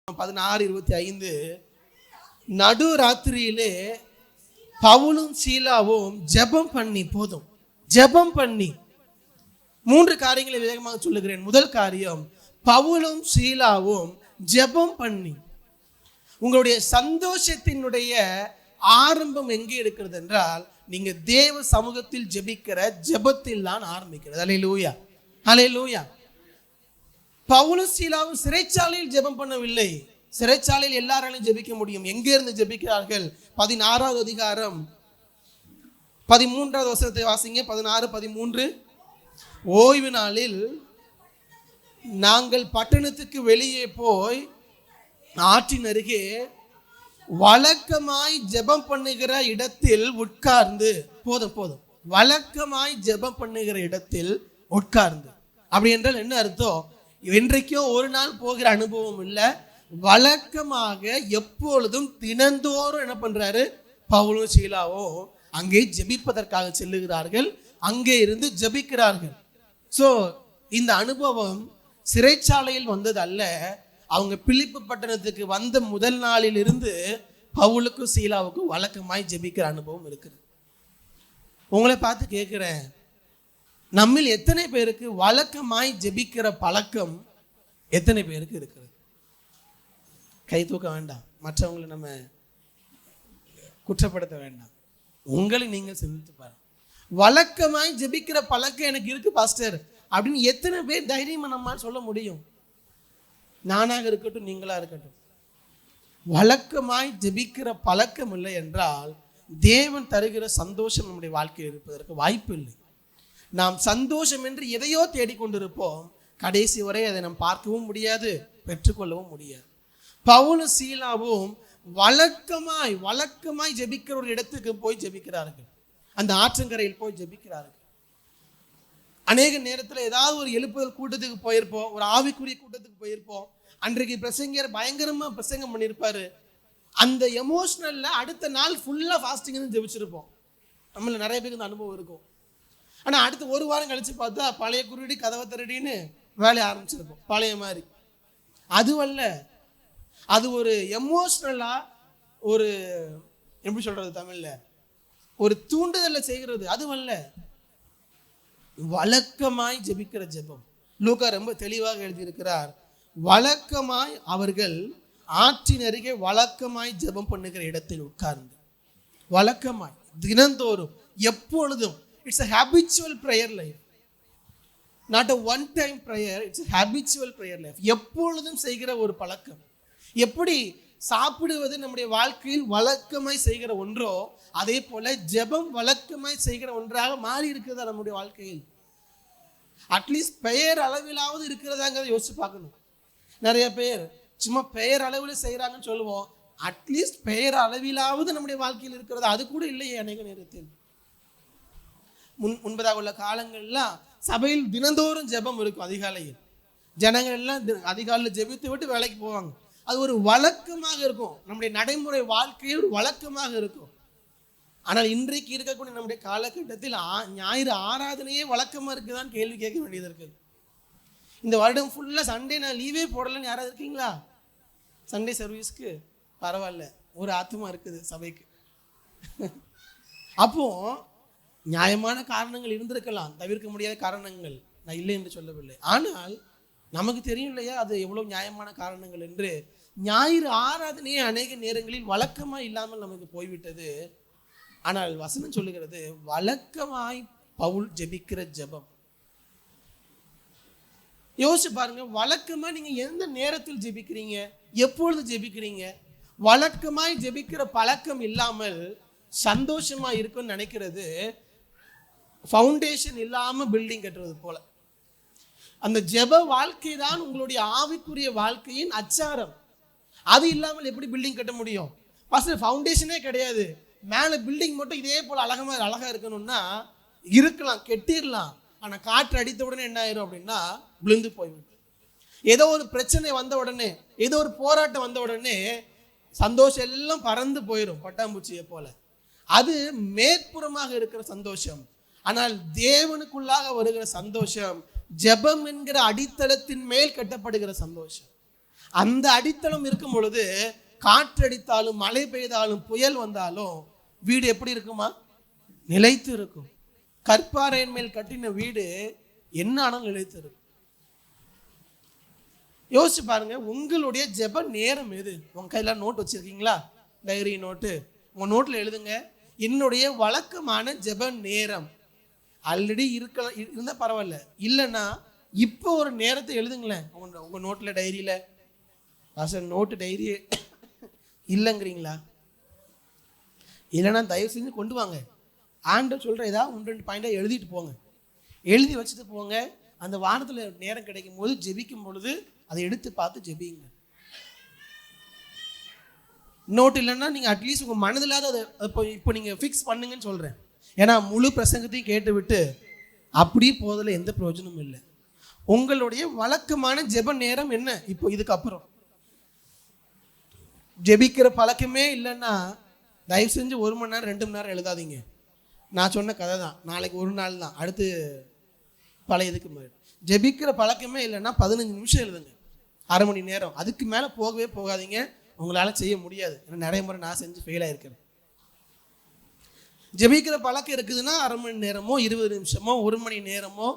16:25 நடு ராத்திரியிலே பவுலும் சீலாவும் ஜெபம் பண்ணி ஜெபம் பண்ணி 3 காரியங்களை வேகமாக சொல்லுகிறேன். முதல் காரியம், பவுலும் சீலாவும் ஜெபம் பண்ணி. உங்களுடைய சந்தோஷத்தினுடைய ஆரம்பம் எங்கே இருக்கிறது என்றால், நீங்க தேவ சமூகத்தில் ஜெபிக்கிற ஜெபத்தில் தான் ஆரம்பிக்கிறது. அல்லேலூயா, அல்லேலூயா. பவுலும் சீலாவும் சிறைச்சாலையில் ஜெபம் பண்ணவில்லை. சிறைச்சாலையில் எல்லாராலையும் ஜெபிக்க முடியும். எங்கே இருந்து ஜெபிக்கிறார்கள்? 16வது அதிகாரம் 13வது வசனத்தை வாசிங்க. 16:13. ஓய்வு நாளில் நாங்கள் பட்டணத்துக்கு வெளியே போய் ஆற்றின் அருகே வழக்கமாய் ஜெபம் பண்ணுகிற இடத்தில் உட்கார்ந்து. போதும். வழக்கமாய் ஜெபம் பண்ணுகிற இடத்தில் உட்கார்ந்து. அப்படி என்றால் என்ன அர்த்தம்? என்றைக்கோ ஒரு நாள் போகிற அனுபவம் இல்லை, வழக்கமாக எப்பொழுதும் தினந்தோறும் என்ன பண்றாரு? பவுலும் சீலாவும் அங்கே ஜெபிப்பதற்காக செல்லுகிறார்கள், அங்கே இருந்து ஜெபிக்கிறார்கள். ஸோ இந்த அனுபவம் சிறைச்சாலையில் வந்தது அல்ல. அவங்க பிலிப்பு பட்டணத்துக்கு வந்த முதல் நாளில் இருந்து பவுலுக்கும் சீலாவுக்கும் வழக்கமாய் ஜெபிக்கிற அனுபவம் இருக்குது. உங்களை பார்த்து கேட்கிறேன், நம்மில் எத்தனை பேருக்கு வழக்கமாய் ஜெபிக்கிற பழக்கம் எத்தனை பேருக்கு இருக்கிறது? கை தூக்க வேண்டாம், மற்றவங்களை நம்ம குற்றப்படுத்த வேண்டாம். உங்களை நீங்கள் சிந்தித்து பாருங்க. வழக்கமாய் ஜெபிக்கிற பழக்கம் எனக்கு இருக்கு பாஸ்டர் அப்படின்னு எத்தனை பேர் தைரியமா நம்மால் சொல்ல முடியும்? நானாக இருக்கட்டும், நீங்களா இருக்கட்டும், வழக்கமாய் ஜெபிக்கிற பழக்கம் இல்லை என்றால் தேவன் தருகிற சந்தோஷம் நம்முடைய வாழ்க்கையில் இருப்பதற்கு வாய்ப்பு இல்லை. நாம் சந்தோஷம் என்று எதையோ தேடிக்கொண்டிருப்போம், கடைசி வரை அதை நாம் பார்க்கவும் முடியாது, பெற்றுக்கொள்ளவும் முடியாது. பவுலும் சீலாவும் வழக்கமாய் ஜெபிக்கிற ஒரு இடத்துக்கு போய் ஜெபிக்கிறார்கள். அந்த ஆற்றங்கரையில் போய் ஜெபிக்கிறார்கள். அநேக நேரத்தில் ஏதாவது ஒரு எழுப்புதல் கூட்டத்துக்கு போயிருப்போம், ஒரு ஆவிக்குரிய கூட்டத்துக்கு போயிருப்போம். அன்றைக்கு பிரசங்கர் பயங்கரமா பிரசங்கம் பண்ணியிருப்பாரு. அந்த எமோஷனல்ல அடுத்த நாள் ஃபுல்லா ஃபாஸ்டிங் ஜெபிச்சிருப்போம். நம்மள நிறைய பேருக்கு இந்த அனுபவம் இருக்கும். ஆனால் அடுத்து ஒரு வாரம் கழிச்சு பார்த்தா பழைய குருடி கதவை தரடின்னு வேலையை ஆரம்பிச்சிருப்போம், பழைய மாதிரி. அதுவல்ல, அது ஒரு எமோஷ்னலா, ஒரு எப்படி சொல்றது தமிழ்ல, ஒரு தூண்டுதலை செய்கிறது. அதுவல்ல, வழக்கமாய் ஜெபிக்கிற ஜெபம். லூக்கா ரொம்ப தெளிவாக எழுதியிருக்கிறார். வழக்கமாய் அவர்கள் ஆற்றின் அருகே வழக்கமாய் ஜெபம் பண்ணுகிற இடத்தில் உட்கார்ந்து, வழக்கமாய் தினந்தோறும் எப்பொழுதும். It's a habitual prayer life, not a one time prayer. It's a habitual prayer life. எப்பொழுதும் செய்கிற ஒரு பழக்கம். எப்படி சாப்பிடுவது நம்முடைய வாழ்க்கையில் வழக்கமாய் செய்கிற ஒன்றோ, அதே போல ஜெபம் வழக்கமாய் செய்கிற ஒன்றாக மாறி இருக்கிறதா நம்முடைய வாழ்க்கையில்? அட்லீஸ்ட் பெயர் அளவிலாவது இருக்கிறதாங்கிறத யோசிச்சு பார்க்கணும். நிறைய பேர் சும்மா பெயர் அளவில் செய்கிறாங்கன்னு சொல்லுவோம், அட்லீஸ்ட் பெயர் அளவிலாவது நம்முடைய வாழ்க்கையில் இருக்கிறது அது கூட இல்லையே அநேக நேரத்தில். முன்பதாக உள்ள காலங்கள்லாம் சபையில் தினந்தோறும் ஜெபம் இருக்கும். அதிகாலையில் ஜனங்கள் எல்லாம் அதிகாலையில் ஜெபித்து விட்டு வேலைக்கு போவாங்க. அது ஒரு வழக்கமாக இருக்கும், நம்முடைய நடைமுறை வாழ்க்கையில் ஒரு வழக்கமாக இருக்கும். ஆனால் இன்றைக்கு இருக்கக்கூடிய நம்முடைய காலகட்டத்தில் ஞாயிறு ஆராதனையே வழக்கமாக இருக்குதான்னு கேள்வி கேட்க வேண்டியது இருக்குது. இந்த வருடம் ஃபுல்லாக சண்டே நான் லீவே போடலன்னு யாராவது இருக்கீங்களா? சண்டே சர்வீஸ்க்கு பரவாயில்ல, ஒரு ஆத்மா இருக்குது சபைக்கு. அப்போ நியாயமான காரணங்கள் இருந்திருக்கலாம், தவிர்க்க முடியாத காரணங்கள், நான் இல்லை என்று சொல்லவில்லை. ஆனால் நமக்கு தெரியும் இல்லையா அது எவ்வளவு நியாயமான காரணங்கள் என்று. ஞாயிறு ஆராதனையே அநேக நேரங்களில் வழக்கமாய் இல்லாமல் நமக்கு போய்விட்டது. ஆனால் வசனம் சொல்லுகிறது, வழக்கமாய் பவுல் ஜெபிக்கிற ஜெபம். யோசிச்சு பாருங்க, வழக்கமா நீங்க எந்த நேரத்தில் ஜெபிக்கிறீங்க, எப்பொழுது ஜெபிக்கிறீங்க? வழக்கமாய் ஜெபிக்கிற பழக்கம் இல்லாமல் சந்தோஷமா இருக்குன்னு நினைக்கிறது ஃபவுண்டேஷன் இல்லாம பில்டிங் கட்டுறது போல. அந்த ஜெப வாழ்க்கை தான் உங்களுடைய ஆவிக்குரிய வாழ்க்கையின் அச்சாரம். அது இல்லாமல் எப்படி பில்டிங் கட்ட முடியும்? ஃபர்ஸ்ட் ஃபவுண்டேஷனே கிடையாது, மேலே பில்டிங் மட்டும் இதே போல அழகா இருக்கணும்னா இருக்கலாம், கெட்டிடலாம். ஆனால் காற்று அடித்த உடனே என்ன ஆயிரும் அப்படின்னா விழுந்து போய்விடும். ஏதோ ஒரு பிரச்சனை வந்த உடனே, ஏதோ ஒரு போராட்டம் வந்த உடனே சந்தோஷம் எல்லாம் பறந்து போயிடும் பட்டாம்பூச்சியை போல. அது மேற்புறமாக இருக்கிற சந்தோஷம். ஆனால் தேவனுக்குள்ளாக வருகிற சந்தோஷம் ஜெபம் என்கிற அடித்தளத்தின் மேல் கட்டப்படுகிற சந்தோஷம். அந்த அடித்தளம் இருக்கும் பொழுது காற்றடித்தாலும் மழை பெய்தாலும் புயல் வந்தாலும் வீடு எப்படி இருக்குமா? நிலைத்து இருக்கும். கற்பாறையின் மேல் கட்டின வீடு என்ன ஆனாலும் நிலைத்து இருக்கும். யோசிச்சு பாருங்க, உங்களுடைய ஜெப நேரம் எது? உங்க கையில நோட் வச்சிருக்கீங்களா? Diary note. உங்க நோட்ல எழுதுங்க, என்னுடைய வழக்கமான ஜெப நேரம். ஆல்ரெடி இருந்தா பரவாயில்ல, இல்லைன்னா இப்போ ஒரு நேரத்தை எழுதுங்களேன் உங்க நோட்ல, டைரியில. நோட்டு டைரி இல்லைங்கிறீங்களா? இல்லைன்னா தயவு செஞ்சு கொண்டு வாங்க. ஆண்டவர் சொல்ற ஏதாவது 1-2 பாயிண்டா எழுதிட்டு போங்க. எழுதி வச்சுட்டு போங்க. அந்த வாரத்தில் நேரம் கிடைக்கும் போது ஜெபிக்கும் பொழுது அதை எடுத்து பார்த்து ஜெபிங்க. நோட் இல்லைன்னா நீங்கள் அட்லீஸ்ட் உங்கள் மனதில் அதை இப்போ நீங்கள் ஃபிக்ஸ் பண்ணுங்கன்னு சொல்கிறேன். ஏன்னா முழு பிரசங்கத்தையும் கேட்டு விட்டு அப்படி போதில் எந்த பிரயோஜனமும் இல்லை. உங்களுடைய வழக்கமான ஜெப நேரம் என்ன? இப்போ இதுக்கப்புறம் ஜெபிக்கிற பழக்கமே இல்லைன்னா தயவு செஞ்சு 1 மணி நேரம் 2 மணி நேரம் எழுதாதீங்க. நான் சொன்ன கதை தான், நாளைக்கு ஒரு நாள் தான், அடுத்து பழைய இதுக்கு மாதிரி. ஜெபிக்கிற பழக்கமே இல்லைன்னா 15 நிமிஷம் எழுதுங்க, அரை மணி நேரம். அதுக்கு மேலே போகவே போகாதீங்க, உங்களால் செய்ய முடியாது. ஏன்னா நிறைய முறை நான் செஞ்சு ஃபெயில் ஆகிருக்கிறேன். ஜெபிக்கிற பழக்கம் இருக்குதுன்னா அரை மணி நேரமோ 20 நிமிஷமோ 1 மணி நேரமோ,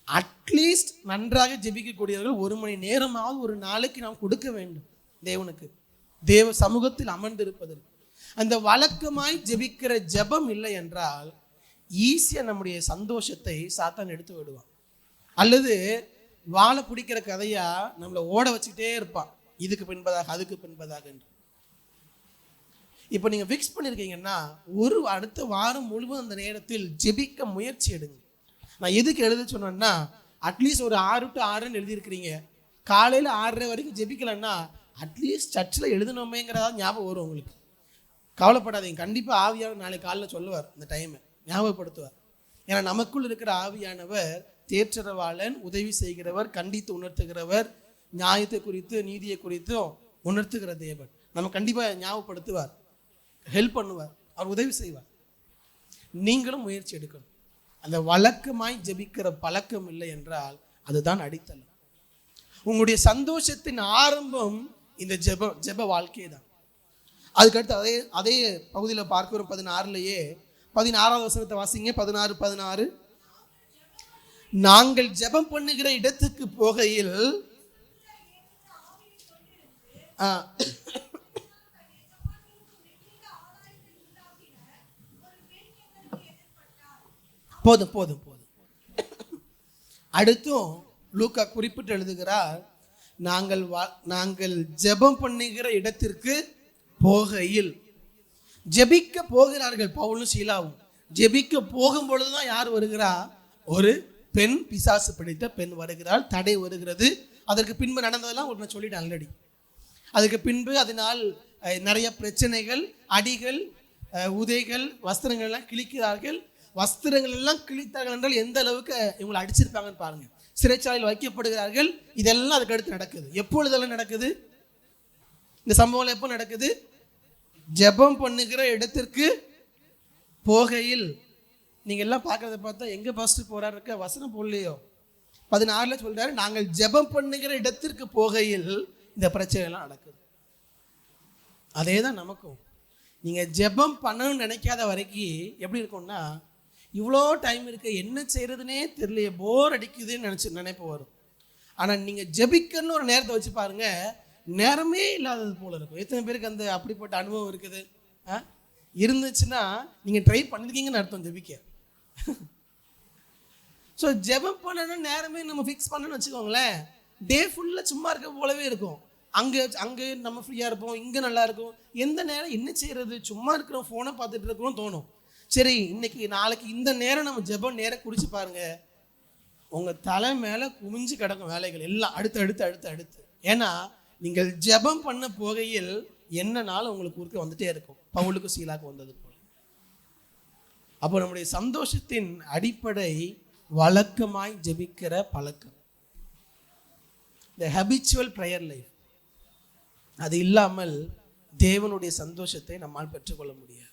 அட்லீஸ்ட் நன்றாக ஜெபிக்கக்கூடியவர்கள் 1 மணி நேரமாவது ஒரு நாளைக்கு நாம் கொடுக்க வேண்டும் தேவனுக்கு, தேவ சமூகத்தில் அமர்ந்திருப்பதற்கு. அந்த வழக்கமாய் ஜெபிக்கிற ஜெபம் இல்லை என்றால் ஈஸியாக நம்முடைய சந்தோஷத்தை சாத்தான் எடுத்து விடுவான். அல்லது வாழை பிடிக்கிற கதையா நம்மளை ஓட வச்சுக்கிட்டே இருப்பான், இதுக்கு பின்பதாக அதுக்கு பின்பதாக என்று. இப்போ நீங்கள் ஃபிக்ஸ் பண்ணியிருக்கீங்கன்னா அடுத்த வாரம் முழுவதும் அந்த நேரத்தில் ஜெபிக்க முயற்சி எடுங்க. நான் எதுக்கு எழுத சொன்னேன்னா, அட்லீஸ்ட் ஒரு 6 to 6 எழுதியிருக்கிறீங்க, காலையில் 6:30 வரைக்கும் ஜெபிக்கலன்னா அட்லீஸ்ட் சர்ச்சில் எழுதணுமேங்கிறதா ஞாபகம் வரும் உங்களுக்கு. கவலைப்படாதீங்க, கண்டிப்பாக ஆவியானவர் நாளைக்கு காலையில் சொல்லுவார், இந்த டைமை ஞாபகப்படுத்துவார். ஏன்னா நமக்குள் இருக்கிற ஆவியானவர் தேற்றரவாளன், உதவி செய்கிறவர், கண்டித்து உணர்த்துகிறவர், நியாயத்தை குறித்து நீதியை குறித்தும் உணர்த்துகிற தேவன். நம்ம கண்டிப்பாக ஞாபகப்படுத்துவார், ஹெல்ப் பண்ணுவார், அவர் உதவி செய்வார். நீங்களும் முயற்சி எடுக்கணும். அந்த வழக்கமாய் ஜெபிக்கிற பழக்கம் இல்லை என்றால் அதுதான் அடித்தளம். உங்களுடைய சந்தோஷத்தின் ஆரம்பம் இந்த ஜெப வாழ்க்கை தான். அதுக்கடுத்து அதே பகுதியில் பார்க்கிறோம். 16லயே 16வது வசனத்தை வாசிங்க. 16 நாங்கள் ஜெபம் பண்ணுகிற இடத்துக்கு போகையில் போதும். அடுத்தும் லூக்கா குறிப்பிட்டு எழுதுகிறார், நாங்கள் ஜெபம் பண்ணுகிற இடத்திற்கு போகையில். ஜெபிக்க போகிறார்கள் பவுலும் சீலாவும். ஜெபிக்க போகும் பொழுதுதான் யார் வருகிறா? ஒரு பெண், பிசாசு பிடித்த பெண் வருகிறாள். தடை வருகிறது. அதற்கு பின்பு நடந்ததெல்லாம் ஒரு சொல்லிட்டு ஆல்ரெடி. அதுக்கு பின்பு அதனால் நிறைய பிரச்சனைகள், அடிகள், உதைகள், வஸ்திரங்கள் எல்லாம் கிழிக்கிறார்கள். வஸ்திரங்கள் எல்லாம் கிழித்தார்கள் என்றால் எந்த அளவுக்கு இவங்களை அடிச்சிருப்பாங்கன்னு பாருங்க. சிறைச்சாலையில் வைக்கப்படுகிறார்கள். இதெல்லாம் அதுக்கு அடுத்து நடக்குது. எப்பொழுதெல்லாம் நடக்குது இந்த சம்பவம்? எப்போ நடக்குது? ஜெபம் பண்ணுகிற இடத்திற்கு போகையில். நீங்க எல்லாம் பார்க்கறத பார்த்தா எங்க ஃபர்ஸ்ட் போறாரு இருக்க வசனம் போடலையோ? 16 சொல்றாரு, நாங்கள் ஜெபம் பண்ணுகிற இடத்திற்கு போகையில் இந்த பிரச்சனை எல்லாம் நடக்குது. அதே தான் நமக்கும். நீங்க ஜெபம் பண்ணணும்னு நினைக்காத வரைக்கும் எப்படி இருக்கும்னா, இவ்வளோ டைம் இருக்கு, என்ன செய்யறதுனே தெரியலையே, போர் அடிக்குதுன்னு நினைப்பு வரும். ஆனால் நீங்கள் ஜெபிக்கணும்னு ஒரு நேரத்தை வச்சு பாருங்க, நேரமே இல்லாதது போல இருக்கும். எத்தனை பேருக்கு அந்த அப்படிப்பட்ட அனுபவம் இருக்குது? இருந்துச்சுன்னா நீங்கள் ட்ரை பண்ணிருக்கீங்கன்னு அர்த்தம் ஜெபிக்க. ஸோ ஜெபம் பண்ணணும் நேரமே நம்ம ஃபிக்ஸ் பண்ணணும்னு வச்சுக்கோங்களேன், டே ஃபுல்லாக சும்மா இருக்க போலவே இருக்கும். அங்கே நம்ம ஃப்ரீயாக இருப்போம், இங்கே நல்லா இருக்கும். எந்த நேரம் என்ன செய்யறது, சும்மா இருக்கிறோம், ஃபோனை பார்த்துட்டு இருக்கிறோம் தோணும். சரி, இன்னைக்கு நாளைக்கு இந்த நேரம் நம்ம ஜெபம் நேரம் குடிச்சு பாருங்க, உங்கள் தலை மேலே குமிஞ்சு கிடக்கும் வேலைகள் எல்லாம் அடுத்து. ஏன்னா நீங்கள் ஜெபம் பண்ண போகையில் என்னனாலும் உங்களுக்கு ஊருக்கு வந்துட்டே இருக்கும், பவுலுக்கு சீலாக்கு வந்தது போல. அப்போ நம்முடைய சந்தோஷத்தின் அடிப்படை வழக்கமாய் ஜெபிக்கிற பழக்கம், the habitual prayer life. அது இல்லாமல் தேவனுடைய சந்தோஷத்தை நம்மால் பெற்றுக்கொள்ள முடியாது.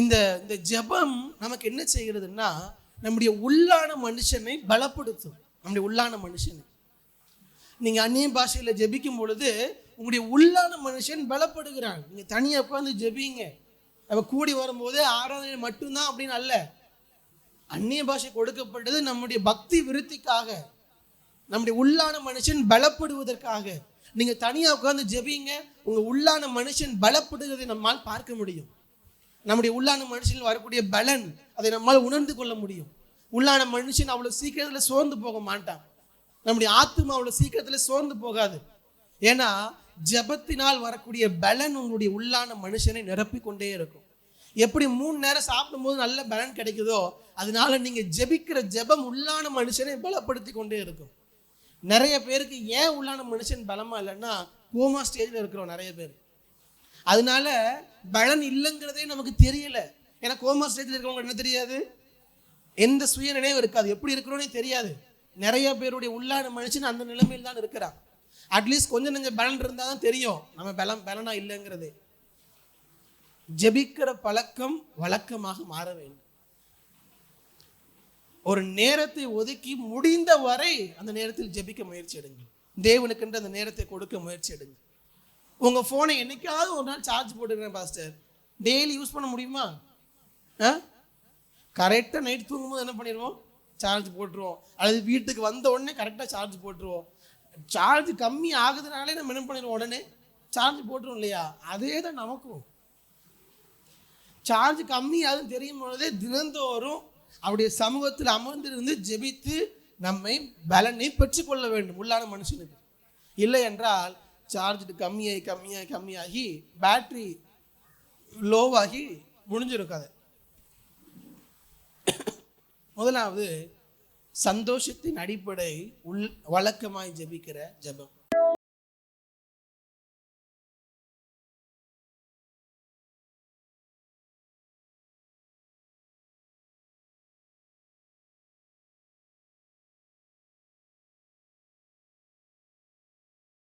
இந்த ஜெபம் நமக்கு என்ன செய்கிறதுன்னா, நம்முடைய உள்ளான மனுஷனை பலப்படுத்தும். நம்முடைய உள்ளான மனுஷனை நீங்க அந்நிய பாஷையில ஜெபிக்கும் பொழுது உங்களுடைய உள்ளான மனுஷன் பலப்படுகிறான். நீங்க தனியா உட்காந்து ஜெபிங்க. அவ கூடி வரும்போது ஆராதனை மட்டும்தான் அப்படின்னு அல்ல. அந்நிய பாஷை கொடுக்கப்பட்டது நம்முடைய பக்தி விருத்திக்காக, நம்முடைய உள்ளான மனுஷன் பலப்படுவதற்காக. நீங்க தனியா உட்காந்து ஜெபிங்க, உங்க உள்ளான மனுஷன் பலப்படுவதை நம்மால் பார்க்க முடியும். நம்முடைய உள்ளான மனுஷனில் வரக்கூடிய பலன் அதை நம்மால் உணர்ந்து கொள்ள முடியும். உள்ளான மனுஷன் அவ்வளவு சீக்கிரத்துல சோர்ந்து போக மாட்டான். நம்முடைய ஆத்துமா அவ்வளவு சீக்கிரத்துல சோர்ந்து போகாது. ஏன்னா ஜெபத்தினால் வரக்கூடிய பலன் உங்களுடைய உள்ளான மனுஷனை நிரப்பிக் கொண்டே இருக்கும். எப்படி 3 நேரம் சாப்பிடும் போது நல்ல பலன் கிடைக்குதோ, அதனால நீங்க ஜெபிக்கிற ஜெபம் உள்ளான மனுஷனை பலப்படுத்தி கொண்டே இருக்கும். நிறைய பேருக்கு ஏன் உள்ளான மனுஷன் பலமா இல்லைன்னா, கோமா ஸ்டேஜ்ல இருக்கிறோம் நிறைய பேர். அதனால பலன் இல்லைங்கிறதே நமக்கு தெரியல. ஏன்னா கோமா ஸ்டேஜ்ல இருக்கிறவங்க என்ன தெரியாது, எந்த சுய நினைவு இருக்காது, எப்படி இருக்கிறோன்னே தெரியாது. நிறைய பேருடைய உள்ளான மனுஷன் அந்த நிலைமையில் தான் இருக்கிறான். அட்லீஸ்ட் கொஞ்சம் நெஞ்சம் பலன் இருந்தால் தான் தெரியும் நம்ம பலனா இல்லைங்கிறது. ஜெபிக்கிற பழக்கம் வழக்கமாக மாற வேண்டும். ஒரு நேரத்தை ஒதுக்கி முடிந்த வரை அந்த நேரத்தில் ஜெபிக்க முயற்சி எடுங்கள். தேவனுக்கென்று அந்த நேரத்தை கொடுக்க முயற்சி எடுங்கள். உங்க போனை என்னைக்காவது ஒரு நாள் சார்ஜ் போட்டுக்கிறேன் பாஸ்டர், டெய்லி யூஸ் பண்ண முடியுமா? கரெக்டாக நைட் தூங்கும்போது என்ன பண்ணிடுவோம், சார்ஜ் போட்டுருவோம். அல்லது வீட்டுக்கு வந்த உடனே கரெக்டாக சார்ஜ் போட்டுருவோம். சார்ஜ் கம்மி ஆகுதுனாலே நம்ம என்ன பண்ணிடுவோம், உடனே சார்ஜ் போட்டுருவோம் இல்லையா? அதே தான் நமக்கும். சார்ஜ் கம்மி ஆகுதுன்னு தெரியும் பொழுதே தினந்தோறும் அவருடைய சமூகத்தில் அமர்ந்திருந்து ஜெபித்து நம்மை பலனை பெற்றுக்கொள்ள வேண்டும் உள்ளான மனுஷனுக்கு. இல்லை என்றால் சார்ஜ் கம்மியாகி பேட்டரி லோவாகி முடிஞ்சிருக்காது. முதலாவது, சந்தோஷத்தின் அடிப்படை வழக்கமாய் ஜெபிக்கிற ஜெபம்.